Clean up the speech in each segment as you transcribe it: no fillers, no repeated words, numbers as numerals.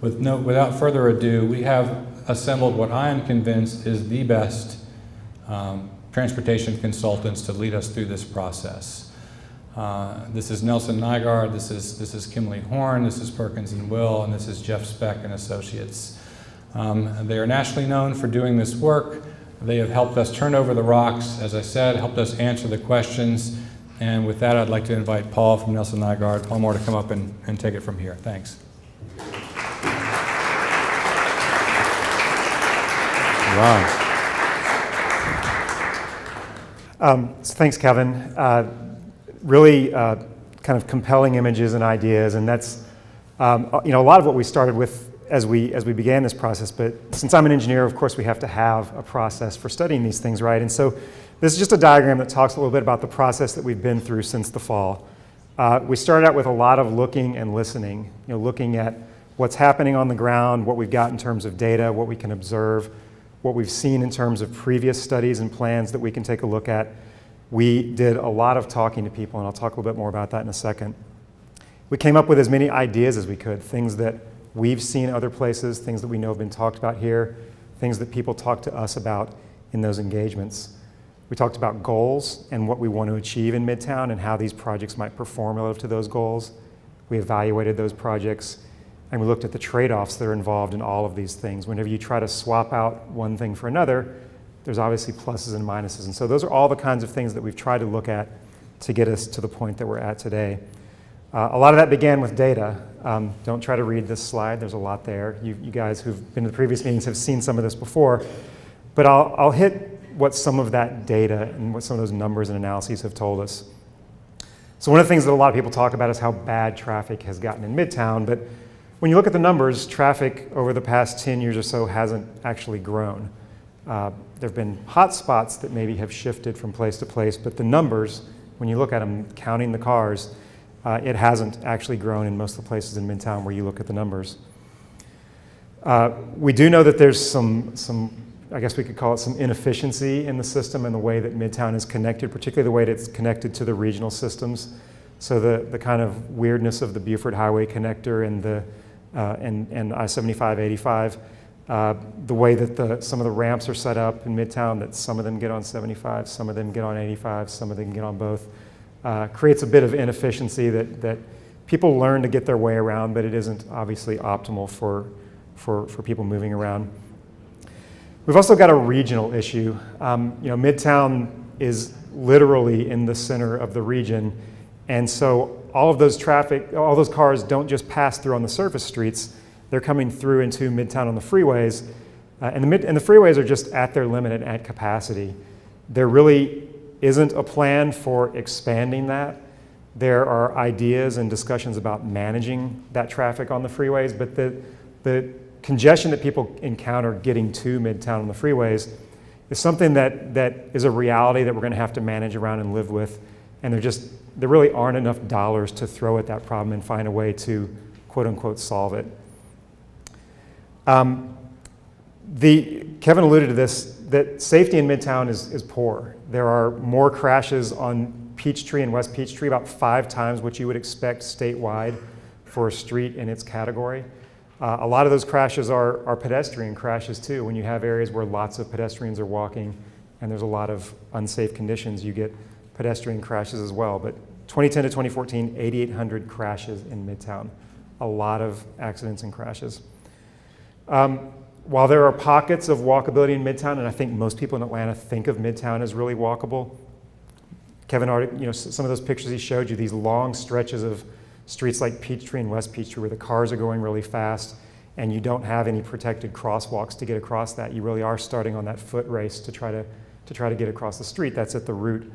Without further ado, we have assembled what I am convinced is the best transportation consultants to lead us through this process. This is Nelson Nygaard, this is Kimberly Horn, this is Perkins and Will, and this is Jeff Speck and Associates. They are nationally known for doing this work. They have helped us turn over the rocks, as I said, helped us answer the questions. And with that, I'd like to invite Paul from Nelson Nygaard, Paul Moore, to come up and take it from here. Thanks. Wow. So thanks, Kevin. Really kind of compelling images and ideas, and that's a lot of what we started with as we began this process. But since I'm an engineer, of course, we have to have a process for studying these things, right? And so this is just a diagram that talks a little bit about the process that we've been through since the fall. We started out with a lot of looking and listening, looking at what's happening on the ground, what we've got in terms of data, what we can observe, what we've seen in terms of previous studies and plans that we can take a look at. We did a lot of talking to people, and I'll talk a little bit more about that in a second. We came up with as many ideas as we could, things that we've seen other places, things that we know have been talked about here, things that people talk to us about in those engagements. We talked about goals and what we want to achieve in Midtown and how these projects might perform relative to those goals. We evaluated those projects, and we looked at the trade-offs that are involved in all of these things. Whenever you try to swap out one thing for another, there's obviously pluses and minuses. And so those are all the kinds of things that we've tried to look at to get us to the point that we're at today. A lot of that began with data. Don't try to read this slide. There's a lot there. You guys who've been to the previous meetings have seen some of this before. But I'll hit what some of that data and what some of those numbers and analyses have told us. So one of the things that a lot of people talk about is how bad traffic has gotten in Midtown. But when you look at the numbers, traffic over the past 10 years or so hasn't actually grown. There have been hot spots that maybe have shifted from place to place, but the numbers, when you look at them, counting the cars, it hasn't actually grown in most of the places in Midtown where you look at the numbers. We do know that there's some, I guess we could call it some inefficiency in the system and the way that Midtown is connected, particularly the way that it's connected to the regional systems. So the kind of weirdness of the Buford Highway connector and the and I-75, 85, the way that some of the ramps are set up in Midtown, that some of them get on 75, some of them get on 85, some of them get on both, creates a bit of inefficiency that people learn to get their way around, but it isn't obviously optimal for people moving around. We've also got a regional issue. Midtown is literally in the center of the region, and so all of those cars don't just pass through on the surface streets. They're coming through into Midtown on the freeways, and the freeways are just at their limit and at capacity. There really isn't a plan for expanding that. There are ideas and discussions about managing that traffic on the freeways, but the congestion that people encounter getting to Midtown on the freeways is something that is a reality that we're going to have to manage around and live with, and there really aren't enough dollars to throw at that problem and find a way to quote-unquote solve it. Kevin alluded to this, that safety in Midtown is poor. There are more crashes on Peachtree and West Peachtree, about 5 times what you would expect statewide for a street in its category. A lot of those crashes are pedestrian crashes too. When you have areas where lots of pedestrians are walking and there's a lot of unsafe conditions, you get pedestrian crashes as well. But 2010 to 2014, 8,800 crashes in Midtown. A lot of accidents and crashes. While there are pockets of walkability in Midtown, and I think most people in Atlanta think of Midtown as really walkable, Kevin already, some of those pictures he showed you, these long stretches of streets like Peachtree and West Peachtree where the cars are going really fast and you don't have any protected crosswalks to get across that. You really are starting on that foot race to try to get across the street. That's at the root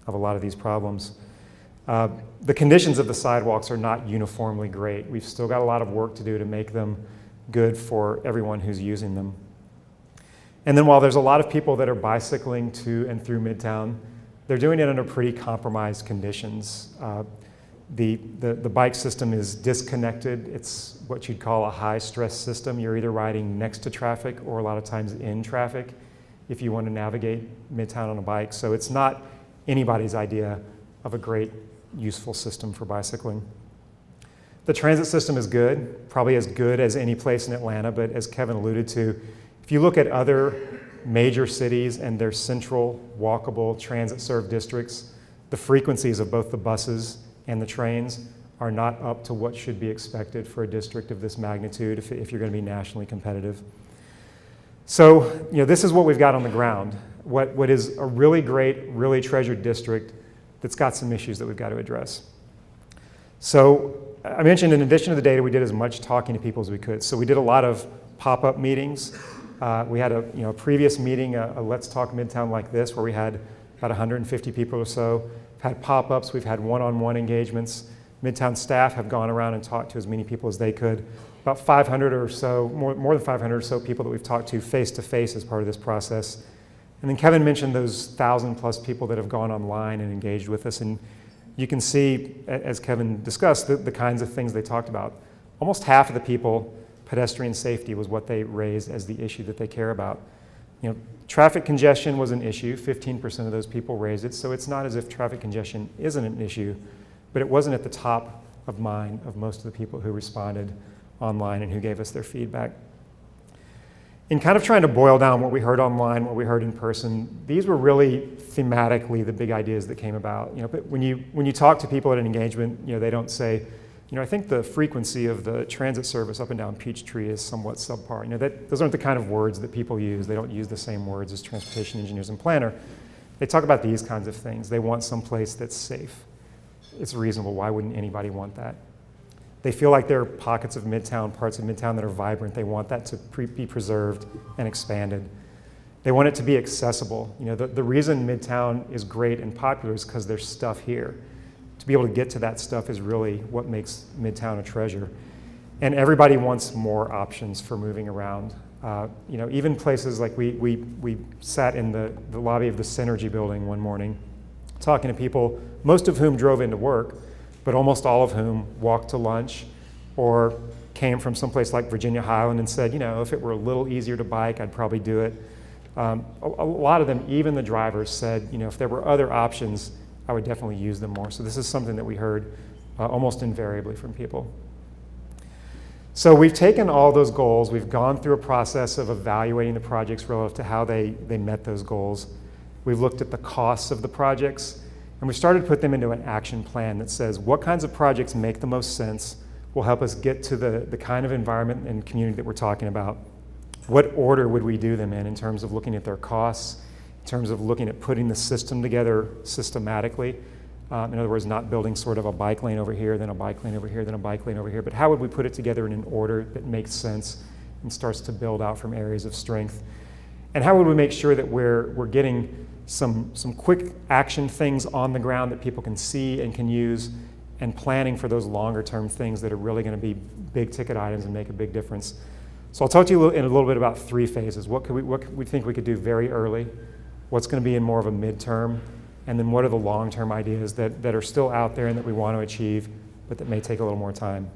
of a lot of these problems. The conditions of the sidewalks are not uniformly great. We've still got a lot of work to do to make them good for everyone who's using them. And then while there's a lot of people that are bicycling to and through Midtown, they're doing it under pretty compromised conditions. The bike system is disconnected. It's what you'd call a high-stress system. You're either riding next to traffic or a lot of times in traffic if you want to navigate Midtown on a bike. So it's not anybody's idea of a great, useful system for bicycling. The transit system is good, probably as good as any place in Atlanta, but as Kevin alluded to, if you look at other major cities and their central, walkable, transit-served districts, the frequencies of both the buses and the trains are not up to what should be expected for a district of this magnitude if you're going to be nationally competitive. So, this is what we've got on the ground. What is a really great, really treasured district that's got some issues that we've got to address. So, I mentioned in addition to the data, we did as much talking to people as we could. So we did a lot of pop-up meetings. We had a previous meeting, a Let's Talk Midtown like this, where we had about 150 people or so. We've had pop-ups, we've had one-on-one engagements. Midtown staff have gone around and talked to as many people as they could. About 500 or so, more than 500 or so people that we've talked to face-to-face as part of this process. And then Kevin mentioned those 1,000+ people that have gone online and engaged with us. And you can see, as Kevin discussed, the kinds of things they talked about. Almost half of the people, pedestrian safety was what they raised as the issue that they care about. Traffic congestion was an issue. 15% of those people raised it. So it's not as if traffic congestion isn't an issue, but it wasn't at the top of mind of most of the people who responded online and who gave us their feedback. In kind of trying to boil down what we heard online, what we heard in person, these were really thematically the big ideas that came about. But when you talk to people at an engagement, they don't say, I think the frequency of the transit service up and down Peachtree is somewhat subpar. Those aren't the kind of words that people use. They don't use the same words as transportation engineers and planner. They talk about these kinds of things. They want some place that's safe. It's reasonable. Why wouldn't anybody want that? They feel like there are pockets of Midtown, parts of Midtown that are vibrant. They want that to be preserved and expanded. They want it to be accessible. The reason Midtown is great and popular is because there's stuff here. To be able to get to that stuff is really what makes Midtown a treasure. And everybody wants more options for moving around. Even places like we sat in the lobby of the Synergy building one morning talking to people, most of whom drove into work, but almost all of whom walked to lunch or came from someplace like Virginia Highland and said, if it were a little easier to bike, I'd probably do it. A lot of them, even the drivers, said, if there were other options, I would definitely use them more. So this is something that we heard almost invariably from people. So we've taken all those goals, we've gone through a process of evaluating the projects relative to how they met those goals. We've looked at the costs of the projects, and we started to put them into an action plan that says what kinds of projects make the most sense, will help us get to the kind of environment and community that we're talking about. What order would we do them in terms of looking at their costs, in terms of looking at putting the system together systematically? In other words, not building sort of a bike lane over here, then a bike lane over here, then a bike lane over here, but how would we put it together in an order that makes sense and starts to build out from areas of strength? And how would we make sure that we're getting some quick action things on the ground that people can see and can use, and planning for those longer term things that are really going to be big ticket items and make a big difference. So I'll talk to you in a little bit about 3 phases. What we think we could do very early, what's going to be in more of a midterm, and then what are the long-term ideas that are still out there and that we want to achieve, but that may take a little more time.